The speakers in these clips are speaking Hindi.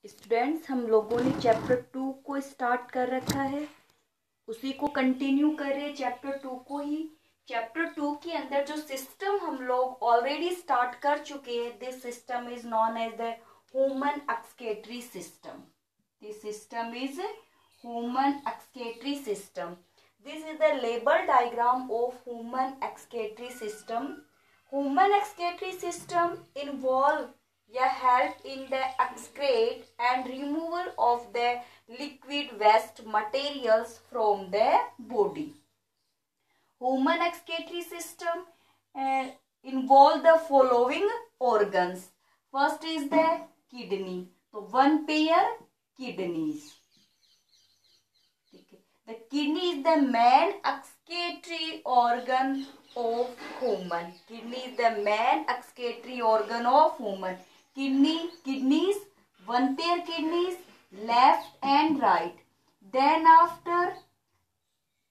स्टूडेंट्स, हम लोगों ने चैप्टर 2 को स्टार्ट कर रखा है, उसी को कंटिन्यू कर रहे हैं चैप्टर 2 को ही। चैप्टर 2 के अंदर जो सिस्टम हम लोग ऑलरेडी स्टार्ट कर चुके हैं, this system is known as the human excretory system. This system is human excretory system. This is the label diagram of human excretory system. Human excretory system involve या help in the excrete and removal of the liquid waste materials from the body. Human excretory system involve the following organs. First is the kidney. So one pair kidneys. The kidney is the main excretory organ of human. Kidney is the main excretory organ of human. Kidneys, one pair kidneys, left and right. Then after,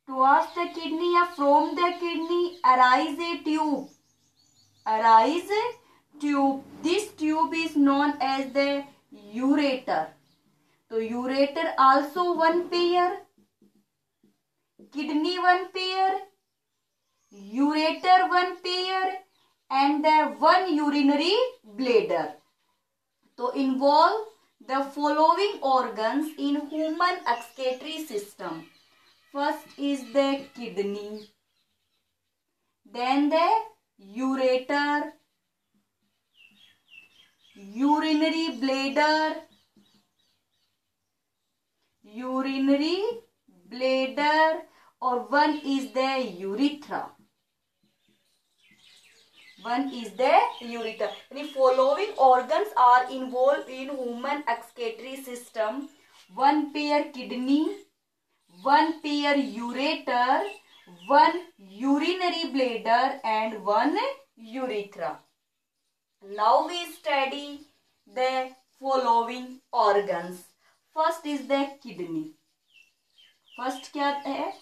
towards the kidney or from the kidney arise a tube. This tube is known as the ureter. So ureter also one pair. Kidney one pair. Ureter one pair. And the one urinary bladder. So involve the following organs in human excretory system. First is the kidney, then the ureter, urinary bladder, or one is the urethra. One is the ureter. The following organs are involved in human excretory system. One pair kidney, one pair ureter, one urinary bladder, and one urethra. Now we study the following organs. First is the kidney. First क्या है?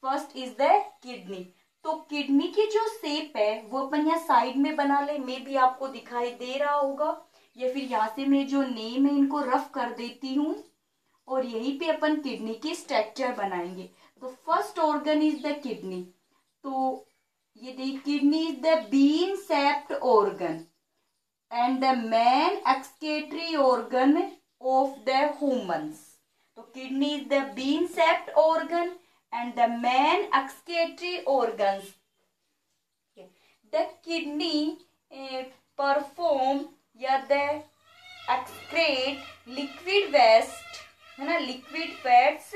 First is the kidney. तो किडनी की जो शेप है वो अपन यहाँ साइड में बना ले, मे भी आपको दिखाई दे रहा होगा, या फिर यहाँ से मैं जो नेम है इनको रफ कर देती हूँ और यहीं पे अपन किडनी की स्ट्रक्चर बनाएंगे। तो first organ is the kidney. तो ये देखिए, kidney is the bean shaped organ and the main excretory organ of the humans. तो kidney is the bean shaped organ and the main excretory organs. The kidney perform या the excrete liquid waste, है ना, liquid fats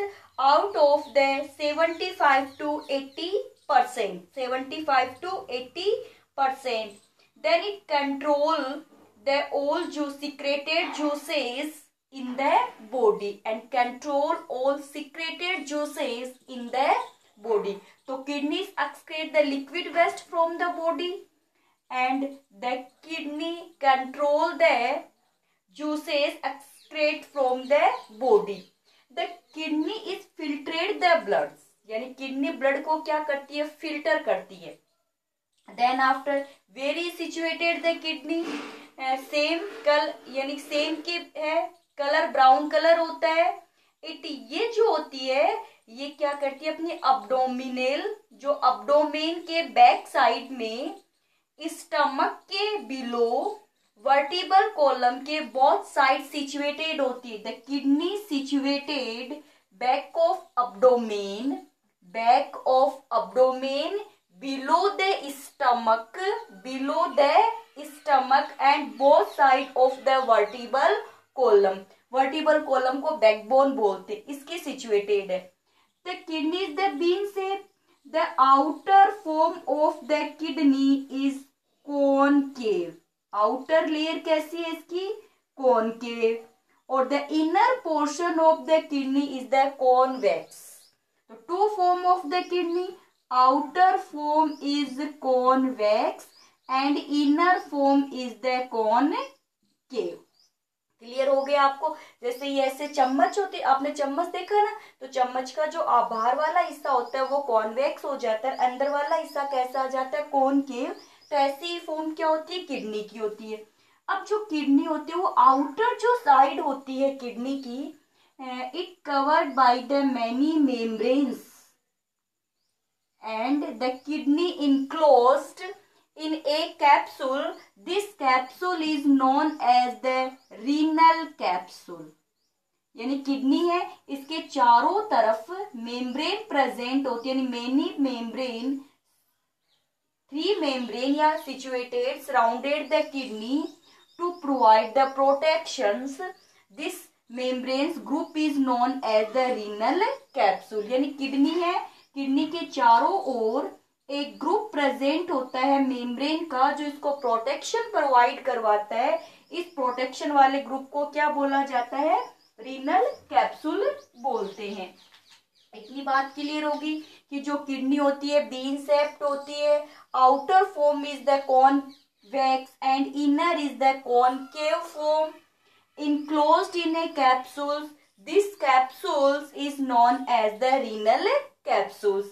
out of the 75 to 80%. 75 to 80%. Then it control the all secreted juices in the body and control all secreted juices in the body. So kidneys excrete the liquid waste from the body and the kidney control the juices excrete from the body. The kidney is filtrate the blood. यानी किडनी ब्लड को क्या करती है? फिल्टर करती है. Then after, where is situated the kidney? Same यानी सेम की है, कलर ब्राउन कलर होता है। ये जो होती है ये क्या करती है? अपनी अब्डोमिनल, जो अब्डोमेन के बैक साइड में, स्टमक के बिलो, वर्टिबल कॉलम के बोथ साइड सिचुएटेड होती है। The kidney situated back of abdomen, below the stomach and both side of the vertebral column. Vertebral column को बैकबोन बोलते, इसकी सिचुएटेड है। The kidney is the bean shape. The outer form of the kidney is concave. Outer layer कैसी है इसकी? कॉनकेव। और the inner portion of the kidney is the convex. तो two form of the kidney, outer form is convex and inner form is the concave. Clear हो गया आपको? जैसे ये ऐसे चम्मच होते, आपने चम्मच देखा ना, तो चम्मच का जो बाहर वाला हिस्सा होता है वो कॉन्वेक्स हो जाता है, अंदर वाला हिस्सा कैसा आ जाता है? कॉनकेव। तो ऐसी ही फॉर्म क्या होती है? किडनी की होती है। अब जो किडनी होती है वो आउटर जो साइड होती है किडनी की, it covered by the many membranes and the kidney enclosed in a capsule. This capsule is known as the renal capsule. यानी किडनी है, इसके चारों तरफ मेम्ब्रेन प्रेजेंट होती है, यानी मेनी मेम्ब्रेन, 3 मेम्ब्रेन या situated surrounded the kidney to provide the protections. This membranes group is known as the renal capsule. यानी किडनी है, किडनी के चारों ओर एक ग्रुप प्रेजेंट होता है मेम्ब्रेन का, जो इसको प्रोटेक्शन प्रोवाइड करवाता है. इस प्रोटेक्शन वाले ग्रुप को क्या बोला जाता है? रीनल कैप्सूल बोलते हैं. इतनी बात क्लियर होगी कि जो किडनी होती है बीन शेप्ड होती है. Outer form is the convex and inner is the concave form, enclosed in a capsule. This capsules is known as the renal capsules.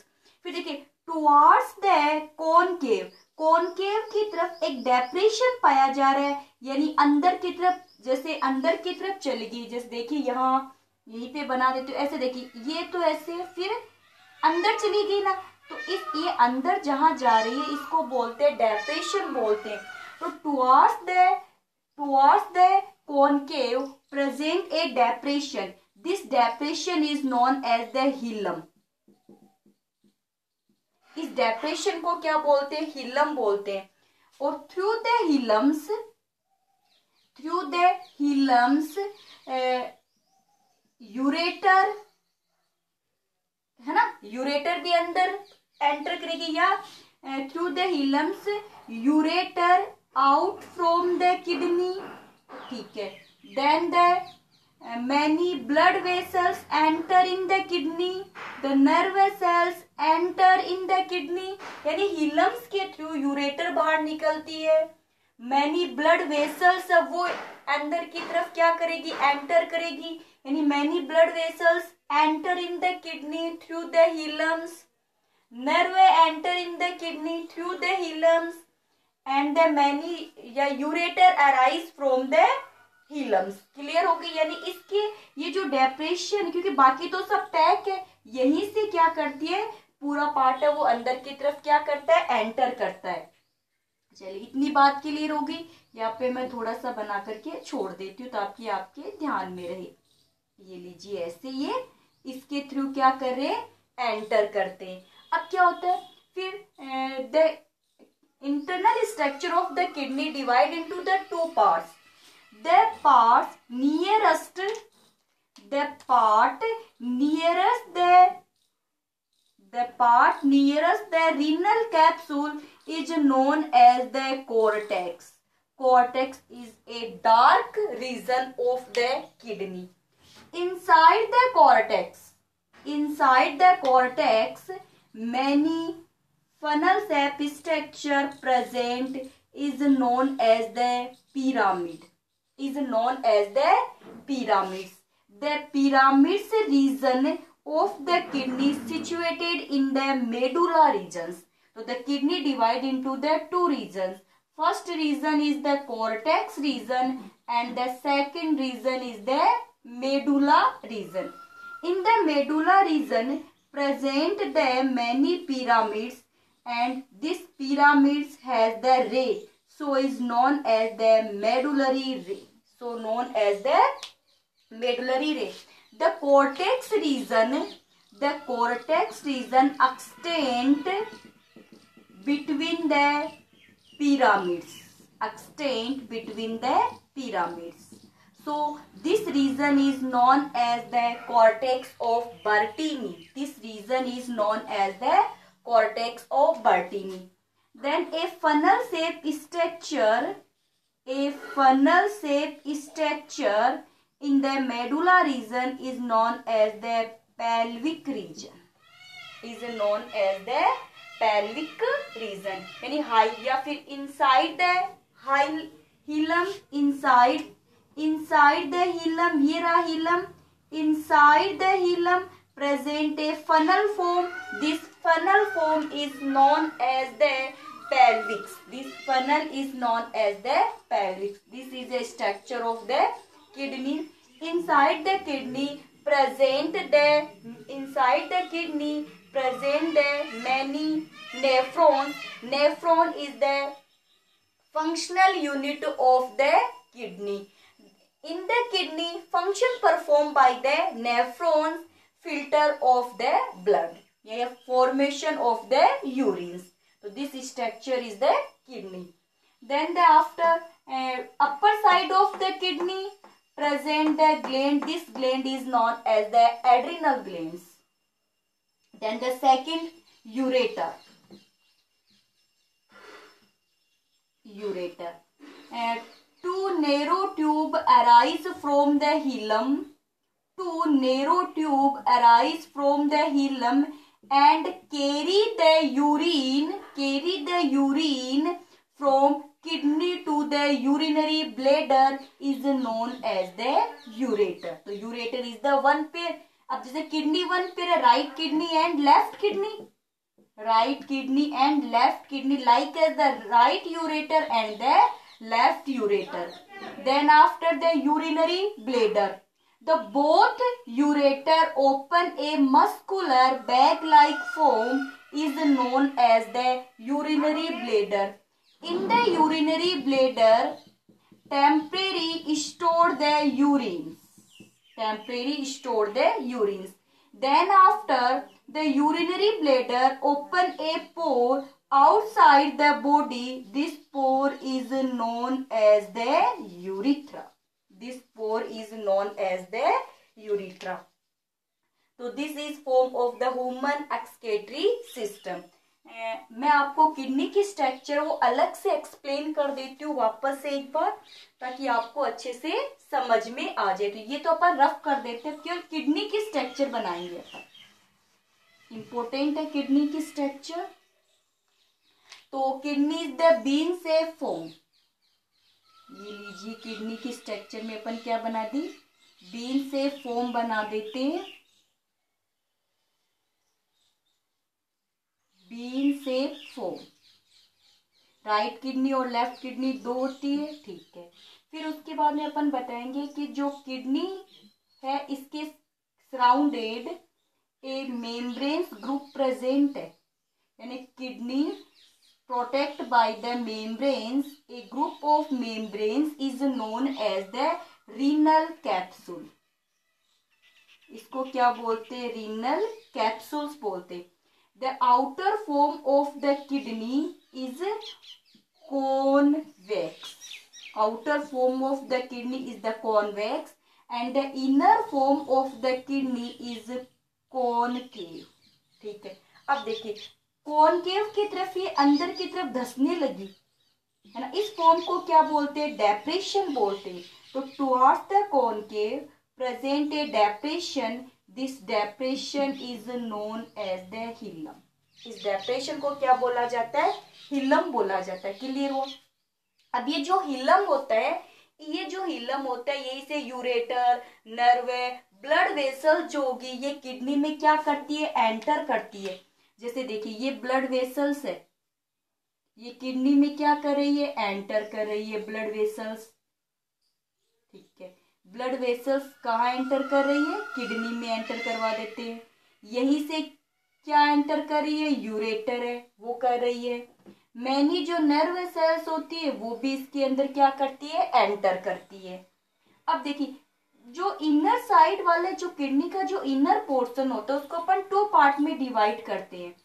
फिर देखिए towards the concave, कॉनकेव की तरफ एक डेप्रेशन पाया जा रहा है, यानी अंदर की तरफ, जैसे अंदर की तरफ चलेगी. जैसे देखिए यहाँ यहीं पे बना देते हो, ऐसे देखिए ये तो ऐसे फिर अंदर चली गई ना, तो इस ये अंदर जहां जा रही है इसको बोलते हैं डेप्रेशन बोलते हैं. तो towards the concave present a depression. This depression is known as the hilum. इस depression को क्या बोलते हैं? hilum बोलते हैं. और through the hilums ureter है ना, यूरेटर भी अंदर एंटर करेगी, या through the hilums ureter out from the kidney. ठीक है. Then the many blood vessels enter in the kidney. The nerve cells enter in the kidney. यानी hilums के थ्रू यूरेटर बाहर निकलती है. many blood vessels, वो अंदर की तरफ क्या करेगी? एंटर करेगी. यानी many blood vessels enter in the kidney through the hilums. Nerve enter in the kidney through the hilums. And the many या ureter arise from the hilums. Clear हो गई? यानी इसके ये जो डेप्रेशन, क्योंकि बाकी तो सब पैक है, यहीं से क्या करती है, पूरा पार्ट है वो अंदर की तरफ क्या करता है? एंटर करता है. चलिए इतनी बात क्लियर होगी. यहाँ पे मैं थोड़ा सा बना करके छोड़ देती हूँ ताकि आपके ध्यान में रहे. ये लीजिए ऐसे, ये इसके थ्रू क्या कर रहे हैं? एंटर करते हैं. अब क्या होता है फिर? The internal structure of the kidney divide into the 2 parts. The part nearest the renal capsule is known as the cortex. Cortex is a dark region of the kidney. Inside the cortex many funnel shape structure present is known as the pyramid. The pyramids region of the kidney situated in the medulla regions. So the kidney divide into the 2 regions. First region is the cortex region and the second region is the medulla region. In the medulla region present the many pyramids, and this pyramids has the ray, so is known as the medullary ray. The cortex region extend between the pyramids. So this region is known as the cortex of Bertini. Then a funnel shape structure in the medulla region is known as the pelvic region. यानी हाई या फिर inside the hilum, inside the hilum, ये रहा hilum. Inside the hilum present a funnel form. This funnel form is known as the pelvis. This funnel is known as the pelvis. This is a structure of the kidney. Inside the kidney present the many nephrons. Nephron is the functional unit of the kidney. In the kidney, function performed by the nephrons, filter of the blood. Yeah, formation of the urines. So this structure is the kidney. Then the after upper side of the kidney present the gland. This gland is known as the adrenal glands. Then the second, ureter. Two narrow tube arise from the hilum. Two narrow tube arise from the hilum and carry the urine from kidney to the urinary bladder is known as the ureter. तो ureter is the one pair. अब जैसे किडनी वन पेयर है, right kidney and left kidney, right kidney and left kidney, like as the right ureter and the left ureter. Then after the urinary bladder, the both ureter open a muscular bag like form is known as the urinary bladder. In the urinary bladder, temporary store the urines. Then after the urinary bladder open a pore outside the body. This pore is known as the urethra. So this is form of the human excretory system. मैं आपको किडनी की स्ट्रक्चर वो अलग से एक्सप्लेन कर देती हूँ वापस से एक बार, ताकि आपको अच्छे से समझ में आ जाए. तो ये तो अपन रफ कर देते हैं, केवल किडनी की स्ट्रक्चर बनाएंगे अपन. इंपॉर्टेंट है किडनी की स्ट्रक्चर. तो किडनी इज द बीन से फॉर्म. ये लीजिए, किडनी की स्ट्रक्चर में अपन क्या बना दी, बीन से फॉर्म बना देते हैं. बीन से फॉर्म, राइट किडनी और लेफ्ट किडनी दो होती है. ठीक है. फिर उसके बाद में अपन बताएंगे कि जो किडनी है इसके surrounded a membranes group present है, यानी kidney protect by the membranes. A group of membranes is known as the renal capsule. इसको क्या बोलते हैं, रीनल कैप्सूल्स बोलते. The outer form of the kidney is convex. Outer form of the kidney is the convex and the inner form of the kidney is concave. ठीक है. अब देखिए, कॉनकेव की तरफ ये अंदर की तरफ धंसने लगी है ना, इस फॉर्म को क्या बोलते हैं, डेप्रेशन बोलते हैं. तो towards the concave present a depression. This depression is known as the hilum. इस डेप्रेशन को क्या बोला जाता है, हिलम बोला जाता है. क्लियर हुआ. अब ये जो हिलम होता है, यही से यूरेटर, नर्व, ब्लड वेसल जो होगी ये किडनी में क्या करती है, एंटर करती है. जैसे देखिए, ये ब्लड वेसल्स है, ये किडनी में क्या कर रही है, एंटर कर रही है ब्लड वेसल्स. ठीक है. ब्लड वेसल्स कहाँ एंटर कर रही है, किडनी में एंटर करवा देते हैं. यहीं से क्या एंटर कर रही है, यूरेटर है वो कर रही है. मैनी जो नर्व सेल्स होती है वो भी इसके अंदर क्या करती है, एंटर करती है. अब देखिए, जो इनर साइड वाले जो किडनी का जो इनर पोर्शन होता है उसको अपन 2 पार्ट में डिवाइड करते हैं.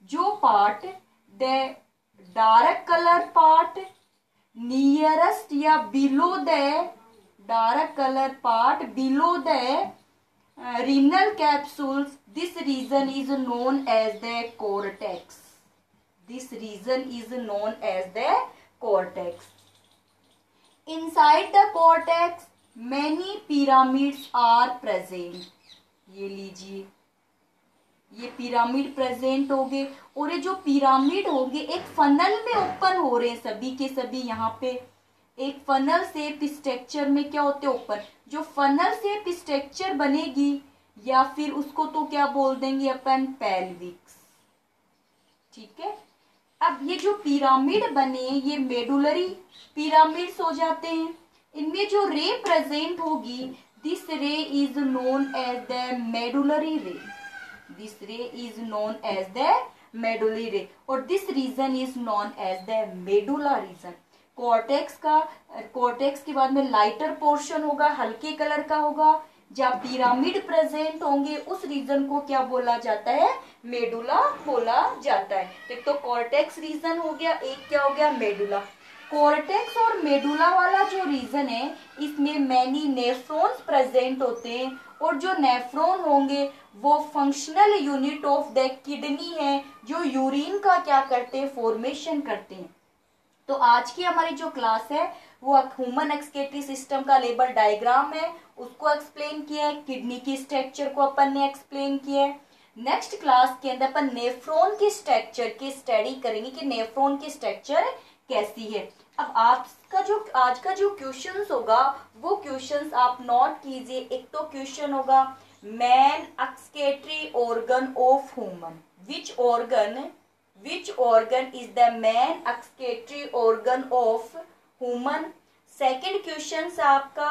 जो part the dark colour part nearest या below the dark color part below the renal capsules, this region is known as the cortex. Inside the cortex many pyramids are present. ये लीजिए, ये पिरामिड प्रेजेंट हो गए, और ये जो पिरामिड होंगे एक फनल में ओपन हो रहे हैं सभी के सभी. यहाँ पे एक फनल शेप स्ट्रक्चर में क्या होते हैं, ओपन. जो फनल शेप स्ट्रक्चर बनेगी या फिर उसको तो क्या बोल देंगे अपन, पेल्विक्स. ठीक है. अब ये जो पिरामिड बने ये मेडुलरी पिरामिड्स हो जाते हैं। इनमें जो रे प्रेजेंट होगी, this ray is known as the medullary ray. This ray is known as the medullary ray और this region is known as the medulla region. Cortex के बाद में लाइटर पोर्शन होगा, हल्के कलर का होगा। जहाँ पिरामिड प्रेजेंट होंगे उस रीजन को क्या बोला जाता है, मेडुला बोला जाता है। एक तो कॉर्टेक्स रीजन हो गया, एक क्या हो गया, मेडुला। कॉर्टेक्स और मेडुला वाला जो रीजन है इसमें मैनी नेफ्रॉन्स प्रेजेंट होते हैं और जो नेफ्रॉन होंगे वो functional unit of the kidney है, जो यूरिन का क्या करते हैं, फॉर्मेशन करते हैं। तो आज की हमारी जो क्लास है वो ह्यूमन एक्सक्रीटरी सिस्टम का लेबर डायग्राम है, उसको एक्सप्लेन किया है। किडनी की स्ट्रक्चर को अपन ने एक्सप्लेन किया है। नेक्स्ट क्लास के अंदर अपन नेफ्रॉन के स्ट्रक्चर की स्टडी करेंगे कि नेफ्रॉन की स्ट्रक्चर कैसी है। अब आपका जो आज का जो क्वेश्चंस होगा वो क्वेश्चंस आप नोट कीजिए। एक तो क्वेश्चन होगा man excretory organ of human, which organ is the main excretory organ of human। Second question आपका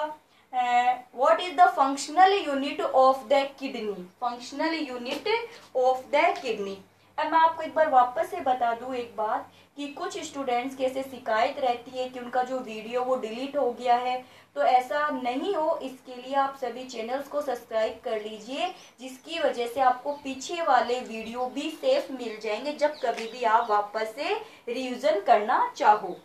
what is the functional unit of the kidney, functional unit of the kidney। अब मैं आपको एक बार वापस से बता दूं एक बात कि कुछ स्टूडेंट्स की ऐसे शिकायत रहती है कि उनका जो वीडियो वो डिलीट हो गया है, तो ऐसा नहीं हो इसके लिए आप सभी चैनल्स को सब्सक्राइब कर लीजिए, जिसकी वजह से आपको पीछे वाले वीडियो भी सेफ मिल जाएंगे जब कभी भी आप वापस से रिवीजन करना चाहो।